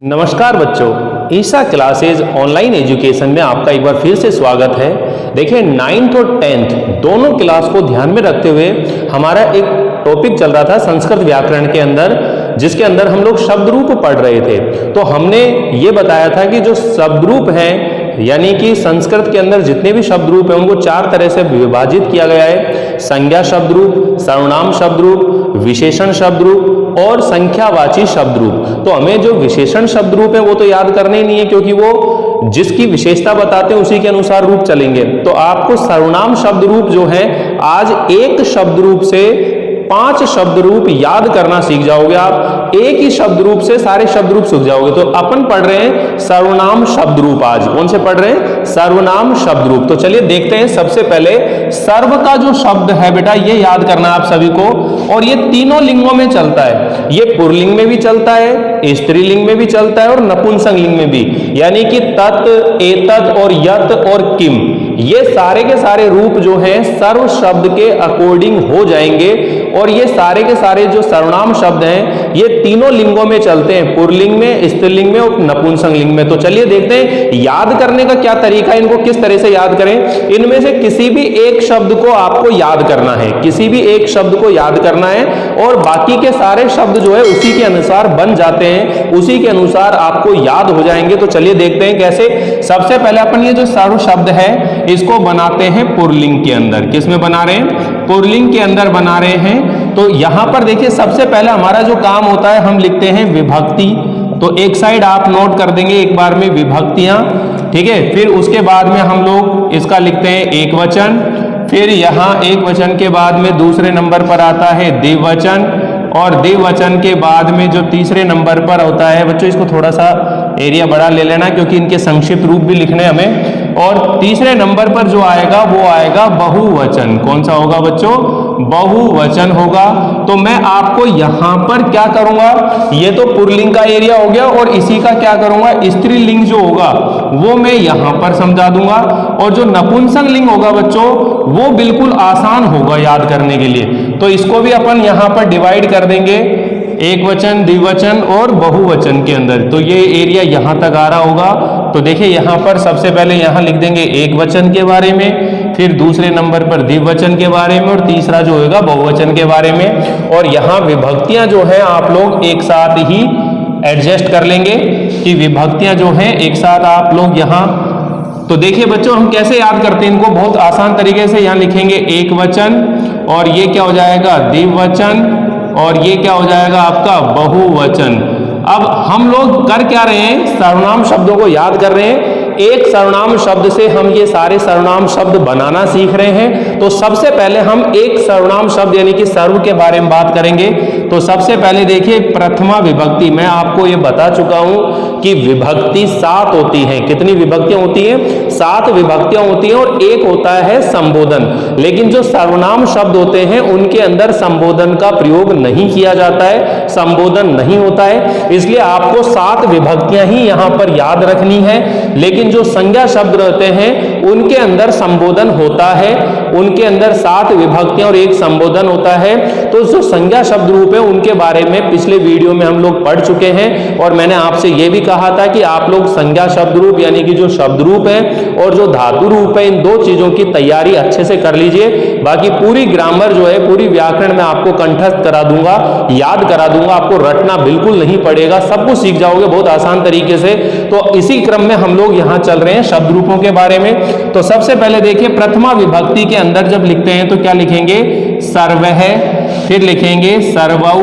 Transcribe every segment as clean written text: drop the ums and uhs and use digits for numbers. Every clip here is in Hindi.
नमस्कार बच्चों, ईसा क्लासेज ऑनलाइन एजुकेशन में आपका एक बार फिर से स्वागत है। देखिए 9th और 10th दोनों क्लास को ध्यान में रखते हुए हमारा एक टॉपिक चल रहा था संस्कृत व्याकरण के अंदर, जिसके अंदर हम लोग शब्द रूप पढ़ रहे थे। तो हमने ये बताया था कि जो शब्द रूप हैं, यानी कि संस्कृत के अंदर जितने भी शब्द रूप हैं उनको 4 तरह से विभाजित किया गया है। संज्ञा शब्द रूप, सर्वनाम शब्द रूप, विशेषण शब्द रूप और संख्यावाची शब्द रूप। तो हमें जो विशेषण शब्द रूप है वो तो याद करने ही नहीं है, क्योंकि वो जिसकी विशेषता बताते हैं उसी के अनुसार रूप चलेंगे। तो आपको सर्वनाम शब्द रूप जो है, आज एक शब्द रूप से 5 शब्द रूप याद करना सीख जाओगे। आप एक ही शब्द रूप से सारे शब्द रूप सीख जाओगे। तो अपन पढ़ रहे हैं सर्वनाम शब्द रूप। आज कौन से पढ़ रहे हैं? सर्वनाम शब्द रूप। तो चलिए देखते हैं। सबसे पहले सर्व का जो शब्द है बेटा, ये याद करना है आप सभी को, और ये तीनों लिंगों में चलता है। ये पुल्लिंग में भी चलता है, स्त्रीलिंग में भी चलता है और नपुंसक लिंग में भी। यानी कि तत्, एतत् और यत् और किम, ये सारे के सारे रूप जो हैं सर्व शब्द के अकॉर्डिंग हो जाएंगे। और ये सारे के सारे जो सर्वनाम शब्द हैं ये तीनों लिंगों में चलते हैं, पुल्लिंग में, स्त्रीलिंग में और नपुंसक लिंग में। तो चलिए देखते हैं याद करने का क्या तरीका है, इनको किस तरह से याद करें। इनमें से किसी भी एक शब्द को आपको याद करना है, किसी भी एक शब्द को याद करना है, और बाकी के सारे शब्द जो है उसी के अनुसार बन जाते हैं, उसी के अनुसार आपको याद हो जाएंगे। तो चलिए देखते हैं कैसे। सबसे पहले अपन ये जो सर्व शब्द है इसको बनाते हैं पुल्लिंग के अंदर। किस में बना रहे हैं? पुल्लिंग के अंदर बना रहे हैं। तो यहां पर देखिए सबसे पहले हमारा जो काम होता है, हम लिखते हैं विभक्ति। तो एक साइड आप नोट कर देंगे एक बार में विभक्तियां, ठीक है। फिर उसके बाद में हम लोग इसका लिखते हैं एक वचन। फिर यहां एक वचन के बाद में दूसरे नंबर पर आता है द्विवचन, और द्विवचन के बाद में जो तीसरे नंबर पर होता है, बच्चों इसको थोड़ा सा एरिया बड़ा ले लेना क्योंकि इनके संक्षिप्त रूप भी लिखने हमें। और तीसरे नंबर पर जो आएगा वो आएगा बहुवचन। कौन सा होगा बच्चों? बहुवचन होगा। तो मैं आपको यहां पर क्या करूंगा, ये तो पुल्लिंग का एरिया हो गया, और इसी का क्या करूंगा, स्त्रीलिंग जो होगा वो मैं यहां पर समझा दूंगा। और जो नपुंसक लिंग होगा बच्चों वो बिल्कुल आसान होगा याद करने के लिए। तो इसको भी अपन यहां पर डिवाइड कर देंगे, एक वचन, द्विवचन और बहुवचन के अंदर। तो ये एरिया यहां तक आ रहा होगा। तो देखिए यहां पर सबसे पहले यहां लिख देंगे एक वचन के बारे में, फिर दूसरे नंबर पर द्विवचन के बारे में, और तीसरा जो होगा बहुवचन के बारे में। और यहां विभक्तियां जो है आप लोग एक साथ ही एडजस्ट कर लेंगे कि विभक्तियां जो हैं एक साथ आप लोग यहां। तो देखिए बच्चों हम कैसे याद करते हैं इनको, बहुत आसान तरीके से। यहां लिखेंगे एक वचन, और ये क्या हो जाएगा द्विवचन, और ये क्या हो जाएगा आपका बहुवचन। अब हम लोग कर क्या रहे हैं, सर्वनाम शब्दों को याद कर रहे हैं। एक सर्वनाम शब्द से हम ये सारे सर्वनाम शब्द बनाना सीख रहे हैं। तो सबसे पहले हम एक सर्वनाम शब्द यानी कि सर्व के बारे में बात करेंगे। तो सबसे पहले देखिए प्रथमा विभक्ति। मैं आपको ये बता चुका हूं कि विभक्ति 7 होती हैं। कितनी विभक्तियां होती हैं? 7 विभक्तियां होती हैं, और एक होता है संबोधन। लेकिन जो सर्वनाम शब्द होते हैं उनके अंदर संबोधन का प्रयोग नहीं किया जाता है, संबोधन नहीं होता है। इसलिए आपको 7 विभक्तियां ही यहां पर याद रखनी है। लेकिन जो संज्ञा शब्द रहते हैं उनके अंदर संबोधन होता है, उनके अंदर 7 विभक्तियां और एक संबोधन होता है। तो जो संज्ञा शब्द रूप है उनके बारे में पिछले वीडियो में हम लोग पढ़ चुके हैं, और मैंने आपसे यह भी कहा था कि आप लोग संज्ञा शब्द रूप यानी कि जो शब्द रूप है और जो धातु रूप है, इन 2 चीजों की तैयारी अच्छे से कर लीजिए। बाकी पूरी ग्रामर जो है, पूरी व्याकरण में आपको कंठस्थ करा दूंगा, याद करा दूंगा। आपको रटना बिल्कुल नहीं पड़ेगा, सब कुछ सीख जाओगे बहुत आसान तरीके से। तो इसी क्रम में हम लोग यहां चल रहे हैं शब्द रूपों के बारे में। तो सबसे पहले देखिए प्रथमा विभक्ति के अंदर जब लिखते हैं तो क्या लिखेंगे? सर्वः, फिर लिखेंगे सर्वौ,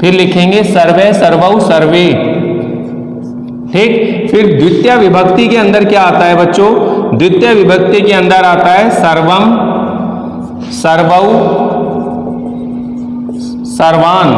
फिर लिखेंगे सर्वे, सर्वौ, सर्वे, ठीक। फिर द्वितीय विभक्ति के अंदर क्या आता है बच्चों? द्वितीय विभक्ति के अंदर आता है सर्वम, सर्वौ, सर्वान,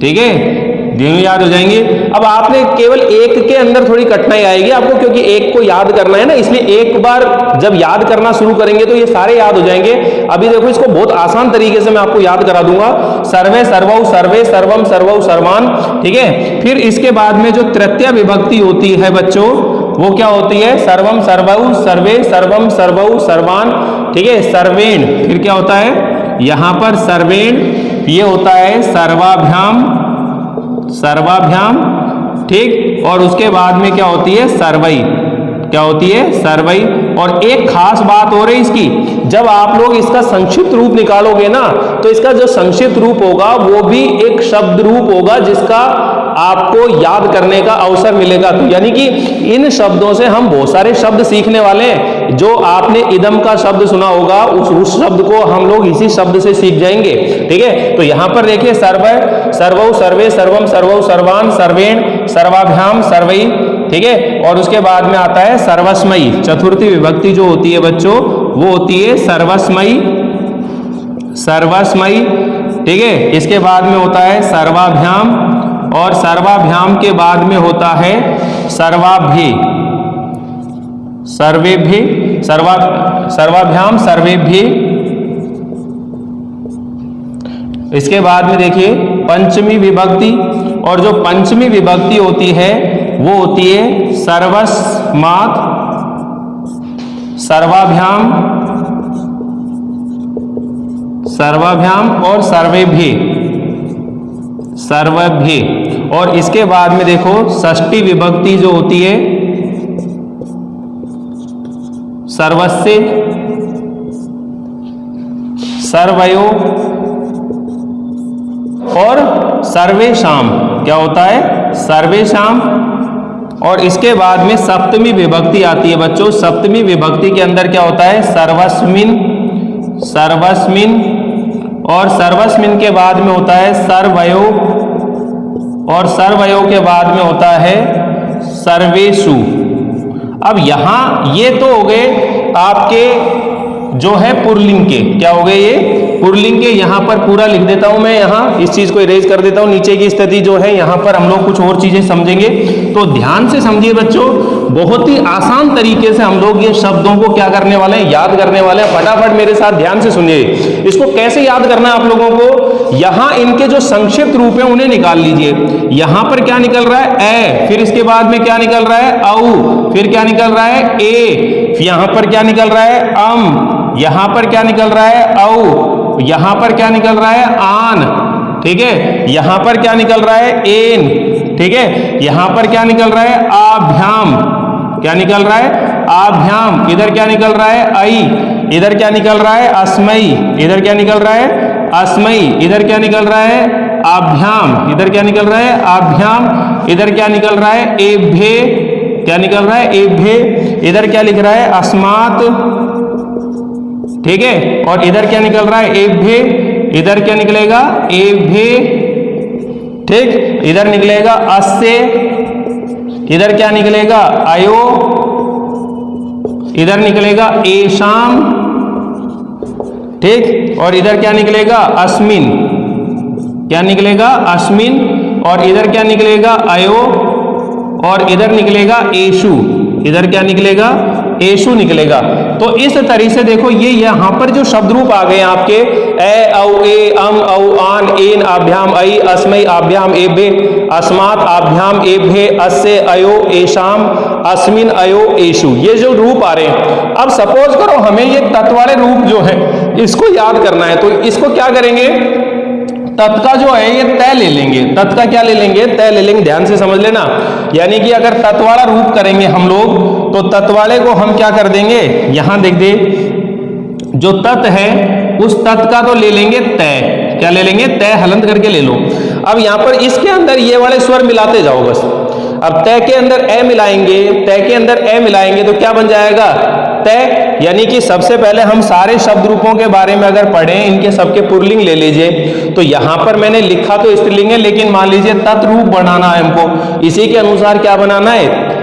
ठीक है। दोनों याद हो जाएंगे। अब आपने केवल एक के अंदर थोड़ी कठिनाई आएगी आपको, क्योंकि एक को याद करना है ना, इसलिए एक बार जब याद करना शुरू करेंगे तो ये सारे याद हो जाएंगे। अभी देखो इसको बहुत आसान तरीके से मैं आपको याद करा दूंगा। सर्वे, सर्वौ, सर्वे, सर्वम, सर्वौ, सर्वान, ठीक है। फिर इसके बाद में जो तृतीय विभक्ति होती है बच्चों वो क्या होती है? सर्वम, सर्वौ, सर्वे, सर्वम, सर्वौ, सर्वान, ठीक है। सर्वेण, फिर क्या होता है यहां पर? सर्वेण, ये होता है सर्वाभ्याम, सर्वाभ्याम, ठीक। और उसके बाद में क्या होती है, सर्वई, क्या होती है, सर्वई। और एक खास बात हो रही इसकी, जब आप लोग इसका संक्षिप्त रूप निकालोगे ना, तो इसका जो संक्षिप्त रूप होगा वो भी एक शब्द रूप होगा जिसका आपको याद करने का अवसर मिलेगा। तो यानी कि इन शब्दों से हम बहुत सारे शब्द सीखने वाले हैं। जो आपने इदम का शब्द सुना होगा, उस शब्द को हम लोग इसी शब्द से सीख जाएंगे, ठीक है। तो यहां पर देखिए, सर्व, सर्वौ, सर्वे, सर्वम, सर्वौ, सर्वान, सर्वेण, सर्वाभ्याम, सर्वई, ठीक है। और उसके बाद में आता है सर्वस्मयी। चतुर्थी विभक्ति जो होती है बच्चों, वो होती है सर्वस्मयी, सर्वस्मयी, ठीक है। इसके बाद में होता है सर्वाभ्याम, और सर्वाभ्याम के बाद में होता है सर्वाभ्ये, सर्वेभ्ये, सर्वाभ्याम, सर्वेभ्ये। इसके बाद में देखिए पंचमी विभक्ति, और जो पंचमी विभक्ति होती है वो होती है सर्वस्मात्, सर्वाभ्याम, सर्वाभ्याम और सर्वेभ्ये, सर्वभ्ये। और इसके बाद में देखो षष्ठी विभक्ति जो होती है सर्वस्य, सर्वयो और सर्वेशाम, क्या होता है, सर्वेशाम। और इसके बाद में सप्तमी विभक्ति आती है बच्चों। सप्तमी विभक्ति के अंदर क्या होता है, सर्वस्मिन, सर्वस्मिन। और सर्वस्मिन के बाद में होता है सर्वयो, और सर्वयो के बाद में होता है सर्वेषु। अब यहां ये तो हो गए आपके जो है पुरलिंग के, क्या हो गए ये पुरलिंग के। यहां पर पूरा लिख देता हूं मैं, यहां इस चीज को इरेज कर देता हूं। नीचे की स्थिति जो है यहां पर हम लोग कुछ और चीजें समझेंगे, तो ध्यान से समझिए बच्चों। बहुत ही आसान तरीके से हम लोग ये शब्दों को क्या करने वाले हैं, याद करने वाले हैं। फटाफट मेरे साथ ध्यान से सुनिए। इसको कैसे याद करना है आप लोगों को, यहां इनके जो संक्षिप्त रूप है उन्हें निकाल लीजिए। यहां पर क्या निकल रहा है, ए, फिर इसके बाद में क्या निकल रहा है, औ, फिर क्या निकल रहा है, ए, यहां पर क्या निकल रहा है, अम, यहां पर क्या निकल रहा है, औ, यहां पर क्या निकल रहा है, आन, ठीक है। यहां पर क्या निकल रहा है, एन, ठीक है। यहां पर क्या निकल रहा है, आभ्याम, क्या निकल रहा है, आभ्याम। इधर क्या निकल रहा है, आई, इधर क्या निकल रहा है, अस्मयी, इधर क्या निकल रहा है, अस्मयी। इधर क्या निकल रहा है, आभ्याम, इधर क्या निकल रहा है, आभ्याम। इधर क्या निकल रहा है, एभ्ये, क्या निकल रहा है, एभ्ये। इधर क्या लिख रहा है, अस्मात्, ठीक है। और इधर क्या निकल रहा है, एभ्ये। इधर क्या निकलेगा, एभ्ये, ठीक। इधर निकलेगा अस्य, इधर क्या निकलेगा, अयो, इधर निकलेगा एशाम, ठीक। और इधर क्या निकलेगा, अस्मिन, क्या निकलेगा, अस्मिन। और इधर क्या निकलेगा, अयो, और इधर निकलेगा एशु, इधर क्या निकलेगा, एशु निकलेगा। तो इस तरीके से देखो ये यहां पर जो शब्द रूप आ गए आपके, ए, औ, ए, अम, औ, आन, एन, आभ्याम, आई, अस्मयी, आभ्याम, एभ्ये, अस्मात्, आभ्याम, एभ्ये, अस्य, अयो, एशाम, अस्मिन, अयो, एशु, ये जो रूप आ रहे हैं। अब सपोज करो हमें ये तत्व वाले रूप जो है इसको याद करना है, तो इसको क्या करेंगे, तत् का जो है ये तय ले लेंगे। तत् का क्या ले लेंगे, तय ले लेंगे। ध्यान से समझ लेना, यानी कि अगर तत् वाला रूप करेंगे हम लोग, तो तत् वाले को हम क्या कर देंगे, यहां देख दे, जो तत् है उस तत् का तो ले लेंगे तय, क्या ले लेंगे, तय, हलंत करके ले लो। अब यहां पर इसके अंदर ये वाले स्वर मिलाते जाओ बस। अब तय के अंदर ए मिलाएंगे, तय के अंदर ए मिलाएंगे तो क्या बन जाएगा, तय। यानी कि सबसे पहले हम सारे शब्द रूपों के बारे में अगर पढ़ें, इनके सबके पुरलिंग ले लीजिए। तो यहां पर मैंने लिखा तो स्त्रीलिंग है, लेकिन मान लीजिए तत्रूप बनाना है हमको, इसी के अनुसार क्या बनाना है,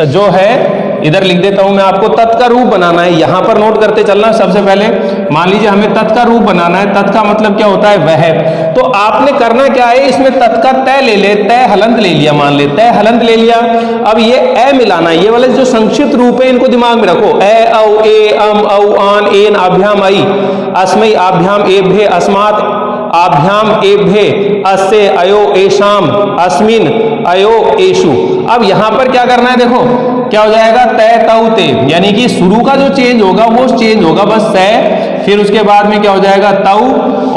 जो है इधर लिख देता हूं मैं आपको, तत् का रूप बनाना है। यहां पर नोट करते चलना। सबसे पहले मान लीजिए हमें तत् का रूप बनाना है। तत् का मतलब क्या होता है, वह। तो आपने करना क्या है, इसमें तत् का तय ले ले, तय हलंत ले लिया, मान ले तय हलंत ले लिया। अब ये ए मिलाना है, ये वाले जो संक्षिप्त रूप है इनको दिमाग में रखो, ए, औ, ए, अम, औ, आन, एन, आभ्याम, आई, अस्मयी, आभ्याम, एभ्ये, अस्मात्, आभ्याम, एभ्ये, अस्य, अयो, एशाम, अस्मिन, अयो, एशु। अब यहां पर क्या करना है, देखो क्या हो जाएगा, तय, तौ, ते, यानी कि शुरू का जो चेंज होगा वो चेंज होगा बस तय, फिर उसके बाद में क्या हो जाएगा, तौ,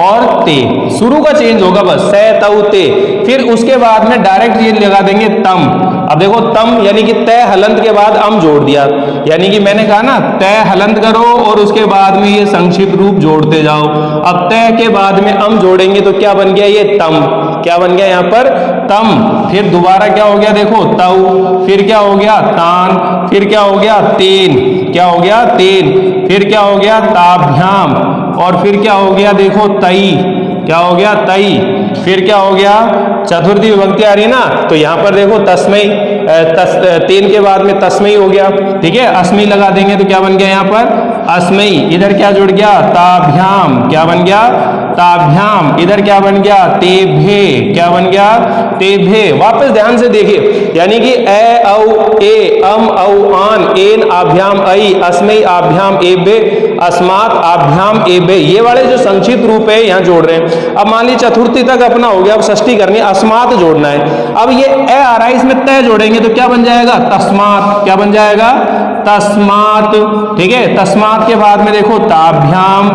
और ते, शुरू का चेंज होगा बस, से तऊ ते। फिर उसके बाद में डायरेक्ट ये लगा देंगे तम। अब देखो तम यानी कि तय हलंत के बाद अम जोड़ दिया, यानी कि मैंने कहा ना तय हलंत करो और उसके बाद में ये संक्षिप्त रूप जोड़ते जाओ। अब तय के बाद में अम जोड़ेंगे तो क्या बन गया, ये तम। क्या बन गया यहाँ पर, तम। फिर दोबारा क्या हो गया, देखो तऊ। फिर क्या हो गया, तान। फिर क्या हो गया, तेन। क्या हो गया, तेन। फिर क्या हो गया, ताभ्याम। और फिर क्या हो गया, देखो तई। क्या हो गया, तई। फिर क्या हो गया, चतुर्थी विभक्ति आ रही है ना, तो यहाँ पर देखो तस्मई, तेन के बाद में तस्मई हो गया। ठीक है, अस्मई लगा देंगे तो क्या बन गया यहाँ पर, अस्मई। इधर क्या जुड़ गया, ताभ्याम। क्या बन गया, ताभ्याम। इधर क्या बन गया, तेभे। क्या बन गया, तेभे। वापस ध्यान से देखिए, यानी कि ए औ ए अम औ आन एन आभ्याम आई अस्मई आभ्याम एबे अस्मात आभ्याम एबे, ये वाले जो संक्षिप्त रूप है यहाँ जोड़ रहे हैं। अब मान लीजिए चतुर्थी तक अपना हो गया, अब षष्ठी करनी है, अस्मात जोड़ना है। अब ये ए आ रहा है, इसमें तय जोड़ेंगे तो क्या बन जाएगा, तस्मात। क्या बन जाएगा, तस्मात। ठीक है, तस्मात के बाद में देखो ताभ्याम।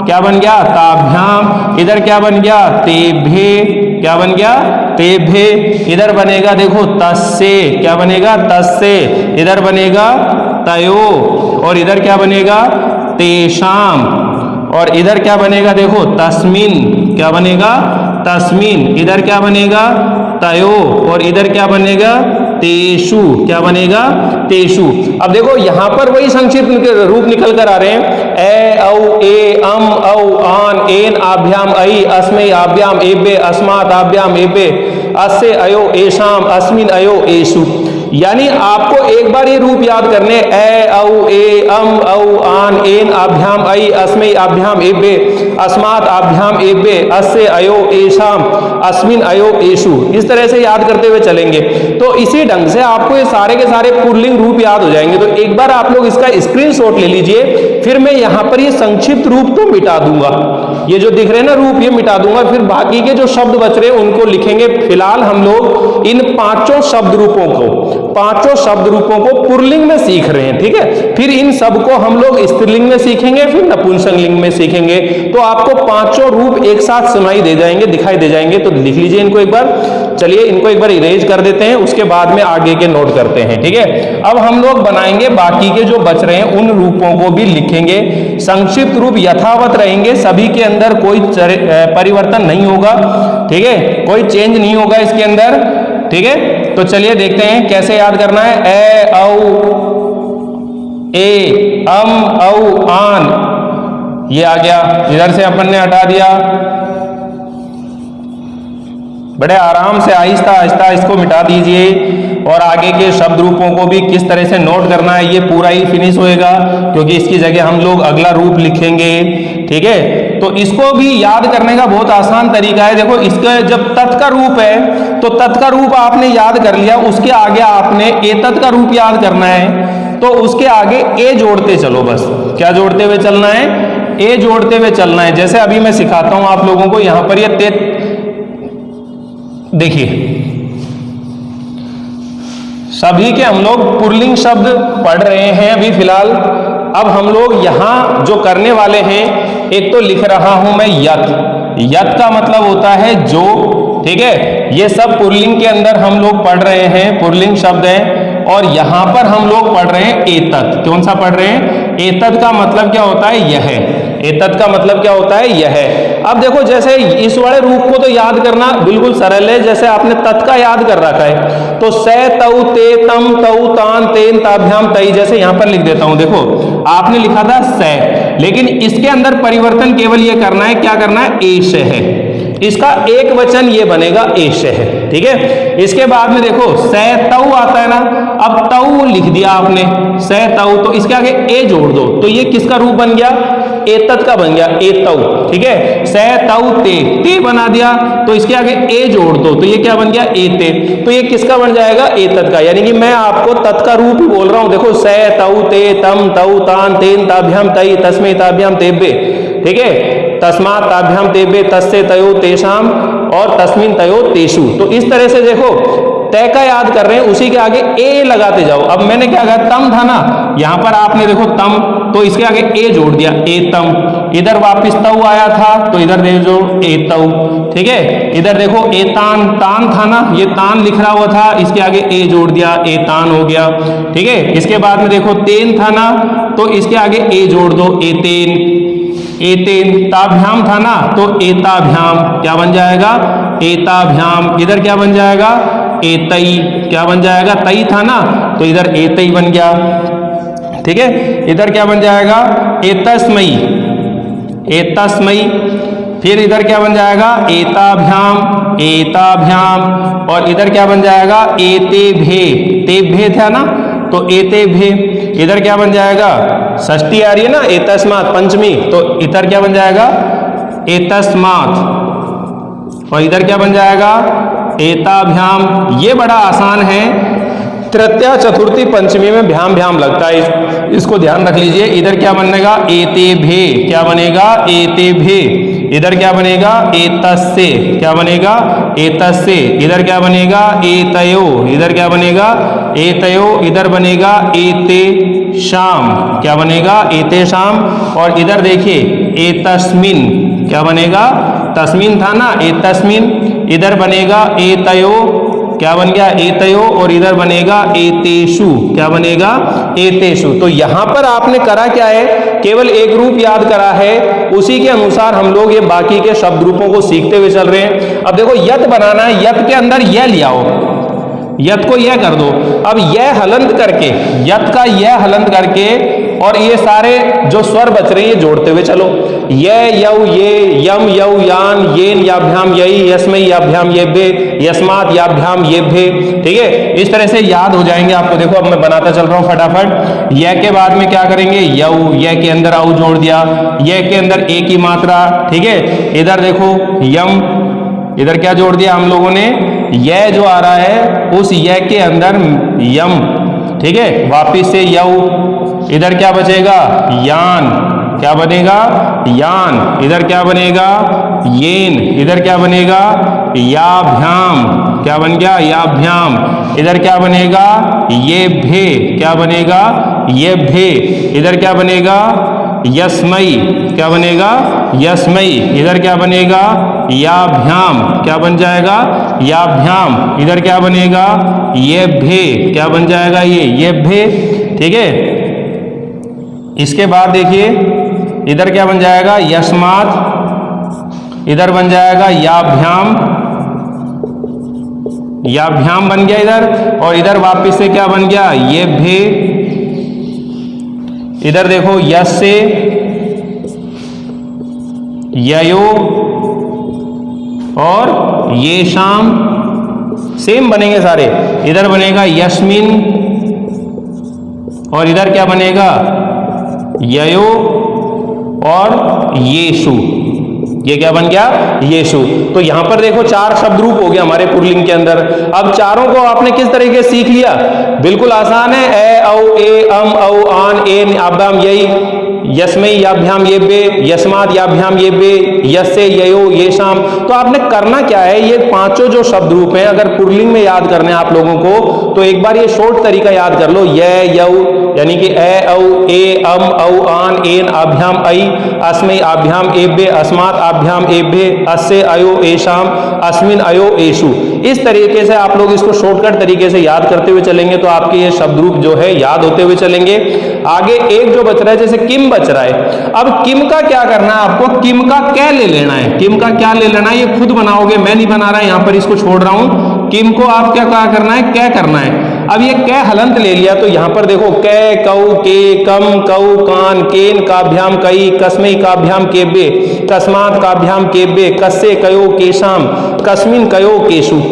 क्या बन गया, ताभ्याम। इधर क्या बन गया, तेभे। क्या बन गया, तेभे। इधर बनेगा देखो तस्से। क्या बनेगा, तस्से। इधर बनेगा तयो। और इधर क्या बनेगा, तेषाम। और इधर क्या बनेगा, देखो तस्मिन। क्या बनेगा, तस्मिन। इधर क्या बनेगा, तयो। और इधर क्या बनेगा, तेषु। क्या बनेगा, तेषु। अब देखो यहां पर वही संक्षिप्त रूप निकल कर आ रहे हैं, ए औ ए अम औ आन एन आभ्याम आई अस्मई आभ्याम एबे अस्मात आभ्याम एबे अस्य अयो एशाम अस्मिन अयो एषु। यानी आपको एक बार ये रूप याद करने, ए औ ए अम औ आन एन आभ्याम आई अस्मई आभ्याम एबे अस्मात आभ्याम एबे अस्य अयो एशाम अस्मिन अयो एषु। इस तरह से याद करते हुए चलेंगे तो इसी ढंग से आपको ये सारे के सारे पुल्लिंग रूप याद हो जाएंगे। तो एक बार आप लोग इसका स्क्रीनशॉट ले लीजिए, फिर मैं यहां पर ये संक्षिप्त रूप तो मिटा दूंगा, ये जो दिख रहे हैं ना रूप ये मिटा दूंगा, फिर बाकी के जो शब्द बच रहे हैं उनको लिखेंगे। फिलहाल हम लोग इन पांचों शब्द रूपों को पुल्लिंग में सीख रहे हैं। ठीक है, फिर इन सब को हम लोग स्त्रीलिंग में सीखेंगे, फिर नपुंसक लिंग में सीखेंगे। तो आपको पांचों रूप एक साथ सुनाई दे जाएंगे, दिखाई दे जाएंगे। तो लिख लीजिए इनको एक बार। चलिए इनको एक बार इरेज कर देते हैं, उसके बाद में आगे के नोट करते हैं। ठीक है, अब हम लोग बनाएंगे बाकी के जो बच रहे हैं उन रूपों को भी लिखेंगे। संक्षिप्त रूप यथावत रहेंगे, सभी के अंदर कोई परिवर्तन नहीं होगा। ठीक है, कोई चेंज नहीं होगा इसके अंदर। ठीक है, तो चलिए देखते हैं कैसे याद करना है। ए औ ए अम औ आन, ये आ गया, इधर से अपन ने हटा दिया। बड़े आराम से आहिस्ता आहिस्ता इसको मिटा दीजिए और आगे के शब्द रूपों को भी किस तरह से नोट करना है ये पूरा ही फिनिश होएगा, क्योंकि इसकी जगह हम लोग अगला रूप लिखेंगे। ठीक है, तो इसको भी याद करने का बहुत आसान तरीका है। देखो इसका जब तत् का रूप है तो तत् का रूप आपने याद कर लिया, उसके आगे आपने एतत् का रूप याद करना है, तो उसके आगे ए जोड़ते चलो। बस क्या जोड़ते हुए चलना है, ए जोड़ते हुए चलना है। जैसे अभी मैं सिखाता हूं आप लोगों को, यहां पर ये देखिए सभी के हम लोग पुल्लिंग शब्द पढ़ रहे हैं अभी फिलहाल। अब हम लोग यहां जो करने वाले हैं, एक तो लिख रहा हूं मैं यत। यत का मतलब होता है जो। ठीक है, ये सब पुल्लिंग के अंदर हम लोग पढ़ रहे हैं, पुल्लिंग शब्द हैं। और यहां पर हम लोग पढ़ रहे हैं एतत्। कौन सा पढ़ रहे हैं, एतत् का मतलब क्या होता है, यह। एतत् का मतलब क्या होता है, यह। अब देखो जैसे इस वाले रूप को तो याद करना बिल्कुल सरल है, जैसे आपने तत् का याद कर रखा है तो से तऊ ते तम तऊ तान तेन ताभ्याम तई, जैसे यहां पर लिख देता हूं। देखो आपने लिखा था से, लेकिन इसके अंदर परिवर्तन केवल ये करना है, क्या करना है, एश है। इसका एक वचन ये बनेगा एश है। ठीक है, इसके बाद में देखो से तऊ आता है ना, अब तऊ लिख दिया आपने, से तऊ, तो इसके आगे ए जोड़ दो तो ये किसका रूप बन गया, एतत् का बन गया, एतऊ। ठीक है, से तऊ ते बना दिया तो इसके आगे ए जोड़ दो तो ये क्या बन गया, एते। तो ये किसका बन जाएगा, एतत् का। यानी कि मैं आपको तत् का रूप ही बोल रहा हूं। देखो से तऊ ते तम तऊ तान तेन ताभ्याम तई तस्मै ताभ्याम तेभ्ये। ठीक है, तस्मात् ताभ्याम तेभ्ये तस्य तयो तेषाम और तस्मिन तयो तेषु। तो इस तरह से देखो तय का याद कर रहे हैं, उसी के आगे ए लगाते जाओ। अब मैंने क्या कहा, तम था ना, यहां पर आपने देखो तम तो इसके आगे ए जोड़ दिया एतम। इधर वापिस तऊ आया था तो इधर दे जो एतऊ, ठीक है। इधर देखो एतान, तान था ना, ये तान लिख रहा हुआ था, इसके आगे ए जोड़ दिया एतान हो गया, ठीक है। इसके बाद में देखो तेन था ना, तो इसके आगे ए जोड़ दो एतेन, एतेन। ताभ्याम था ना, तो एताभ्याम, क्या बन जाएगा एताभ्याम। इधर क्या बन जाएगा एतई, क्या बन जाएगा तई था ना, तो इधर एतई बन गया, ठीक है। इधर क्या बन जाएगा एतस्मई, एतस्मई। फिर इधर क्या बन जाएगा एताभ्याम, एताभ्याम। और इधर क्या बन जाएगा एतेभे, तेभे था ना, तो एतेभे। इधर क्या बन जाएगा षष्ठी आ रही है ना एतस्मात, पंचमी, तो इधर क्या बन जाएगा एतस्मात। और इधर क्या बन जाएगा एताभ्याम। ये बड़ा आसान है, तृतीया चतुर्थी पंचमी में भ्याम भ्याम लगता है, इसको ध्यान रख लीजिए। इधर क्या बनेगा एतेभे, क्या बनेगा एतेभे। इधर क्या बनेगा एतस्से, क्या बनेगा एतस्से। इधर क्या बनेगा एतयो, इधर क्या बनेगा एतयो। इधर बनेगा एतेषाम, क्या बनेगा एतेषाम। और इधर देखिए एतस्मिन, क्या बनेगा तस्मिन था ना एतस्मिन। इधर बनेगा एतयो, क्या बन गया एतयो। और इधर बनेगा एतेषु, क्या बनेगा एतेषु। तो यहां पर आपने करा क्या है, केवल एक रूप याद करा है, उसी के अनुसार हम लोग ये बाकी के शब्द रूपों को सीखते हुए चल रहे हैं। अब देखो यत बनाना है, यत के अंदर यह ले आओ, यत को यह कर दो। अब यह हलंत करके, यत का यह हलंत करके, और ये सारे जो स्वर बच रहे हैं ये जोड़ते हुए चलो। ये यौ ये, यम यौ यान, येन याभ्याम यही, यस्मै याभ्याम येभ्ये, यस्मात् याभ्याम येभ्ये, ठीक है। इस तरह से याद हो जाएंगे आपको। देखो अब मैं बनाता चल रहा हूं फटाफट। यह के बाद में क्या करेंगे यौ, यह के अंदर औ जोड़ दिया, यह के अंदर ए की मात्रा, ठीक है। इधर देखो यम, इधर क्या जोड़ दिया हम लोगों ने, यह जो आ रहा है उस यह के अंदर यम, ठीक है। वापिस से यौ। इधर क्या बचेगा यान, क्या बनेगा यान। इधर क्या बनेगा येन। इधर क्या बनेगा याभ्याम, क्या बन गया याभ्याम। इधर क्या बनेगा ये भे, क्या बनेगा ये भे। इधर क्या बनेगा यस्मई, क्या बनेगा यस्मई। इधर क्या बनेगा याभ्याम, क्या बन जाएगा याभ्याम। इधर क्या बनेगा ये भे, क्या बन जाएगा ये भे, ठीक है। इसके बाद देखिए इधर क्या बन जाएगा यस्मात्। इधर बन जाएगा याभ्याम, याभ्याम बन गया इधर। और इधर वापिस से क्या बन गया ये भे। इधर देखो यस से ययो और ये शाम, सेम बनेंगे सारे। इधर बनेगा यस्मिन, और इधर क्या बनेगा ययो और येषु। ये क्या बन गया येषु। तो यहां पर देखो चार शब्द रूप हो गया हमारे पुल्लिंग के अंदर। अब चारों को आपने किस तरीके से सीख लिया, बिल्कुल आसान है। ए औ ए अम औ आन एन याभ्याम यही, यस्मै याभ्याम येभ्ये, यस्मात् याभ्याम येभ्ये, यस्से ययो येषाम। तो आपने करना क्या है, ये पांचों जो शब्द रूप हैं अगर पुल्लिंग में याद करने आप लोगों को, तो एक बार ये शॉर्ट तरीका याद कर लो। य यौ यानी कि ए औ ए अम औ आन एन आभ्याम ऐ, अस्मै आभ्याम एभ्ये, अस्मात् आभ्याम एभ्ये, अस्य अयो एषाम, अस्मिन अयो एषु। इस तरीके से आप लोग इसको शॉर्टकट तरीके से याद करते हुए चलेंगे तो आपके ये शब्द रूप जो है याद होते हुए चलेंगे। आगे एक जो बच रहा है जैसे किम बच रहा है। अब किम का क्या करना है आपको, किम का क्या ले लेना है, किम का क्या ले लेना है ये खुद बनाओगे, मैं नहीं बना रहा, यहां पर इसको छोड़ रहा हूं। किम को आप क्या करना है, क्या करना है। अब ये कै हलंत ले लिया तो यहां पर देखो कै कौ के कम कौ कान केन काभ्याम कई, कस्मै काभ्याम केभ्ये, कस्मात् काभ्याम केभ्ये, कस्से कयो केशाम, कस्मिन कयो केशु।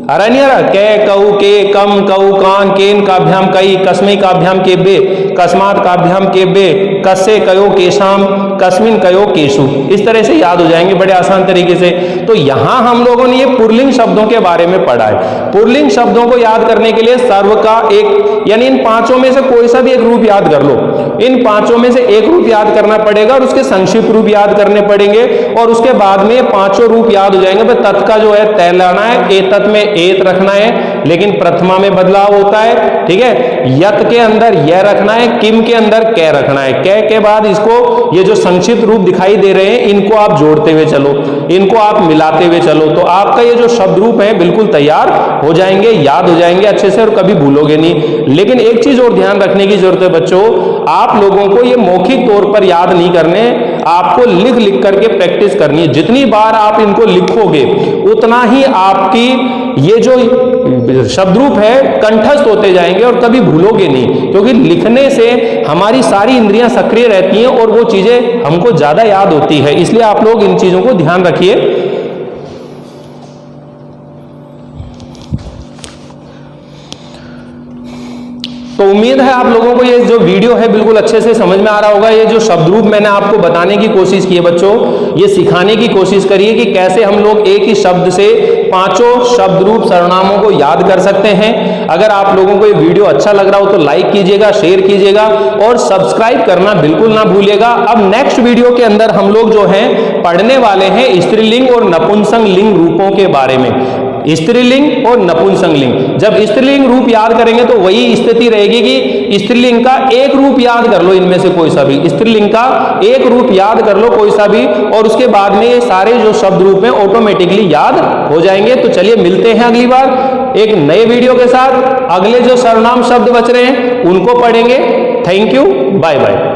आ रहा नहीं आ रहा, कै कौ के कम कौ कान केन काभ्याम कई, कस्मै काभ्याम केभ्ये, कस्मात् काभ्याम केभ्ये, कस्से कयो केशाम, कस्मिन कयो केशु। इस तरह से याद हो जाएंगे बड़े आसान तरीके से। तो यहां हम लोगों ने ये पुल्लिंग शब्दों के बारे में पढ़ा है। पुल्लिंग शब्दों को याद करने के लिए सर्व का एक यानी इन पांचों में से कोई सा भी एक रूप याद कर लो। इन पांचों में से एक रूप याद करना पड़ेगा और उसके संक्षिप्त रूप याद करने पड़ेंगे और उसके बाद में पांचों रूप याद हो जाएंगे। भाई तत् का जो है तय लाना है, ए तत् में एत रखना है, लेकिन प्रथमा में बदलाव होता है, ठीक है। यत के अंदर यह रखना है, किम के अंदर कै रखना है, कै के बाद इसको ये जो संक्षिप्त रूप दिखाई दे रहे हैं इनको आप जोड़ते हुए चलो, इनको आप मिलाते हुए चलो, तो आपका ये जो शब्द रूप है बिल्कुल तैयार हो जाएंगे, याद हो जाएंगे अच्छे से और कभी भूलोगे नहीं। लेकिन एक चीज और ध्यान रखने की जरूरत है बच्चों, आप लोगों को ये मौखिक तौर पर याद नहीं करने, आपको लिख लिख करके प्रैक्टिस करनी है। जितनी बार आप इनको लिखोगे उतना ही आपकी ये जो शब्द रूप है कंठस्थ होते जाएंगे और कभी भूलोगे नहीं, क्योंकि लिखने से हमारी सारी इंद्रियां सक्रिय रहती हैं और वो चीजें हमको ज्यादा याद होती है। इसलिए आप लोग इन चीजों को ध्यान रखिए। तो उम्मीद है आप लोगों को ये जो वीडियो है बिल्कुल अच्छे से समझ में आ रहा होगा। ये जो शब्द रूप मैंने आपको बताने की कोशिश की है बच्चों, ये सिखाने की कोशिश करिए कि कैसे हम लोग एक ही शब्द से पांचों शब्द रूप सर्वनामों को याद कर सकते हैं। अगर आप लोगों को ये वीडियो अच्छा लग रहा हो तो लाइक कीजिएगा, शेयर कीजिएगा और सब्सक्राइब करना बिल्कुल ना भूलिएगा। अब नेक्स्ट वीडियो के अंदर हम लोग जो है पढ़ने वाले हैं स्त्रीलिंग और नपुंसक लिंग रूपों के बारे में। स्त्रीलिंग और नपुंसक लिंग, जब स्त्रीलिंग रूप याद करेंगे तो वही स्थिति रहेगी कि स्त्रीलिंग का एक रूप याद कर लो, इनमें से कोई सा भी स्त्रीलिंग का एक रूप याद कर लो कोई सा भी, और उसके बाद में ये सारे जो शब्द रूप हैं ऑटोमेटिकली याद हो जाएंगे। तो चलिए मिलते हैं अगली बार एक नए वीडियो के साथ। अगले जो सर्वनाम शब्द बच रहे हैं उनको पढ़ेंगे। Thank you, bye bye.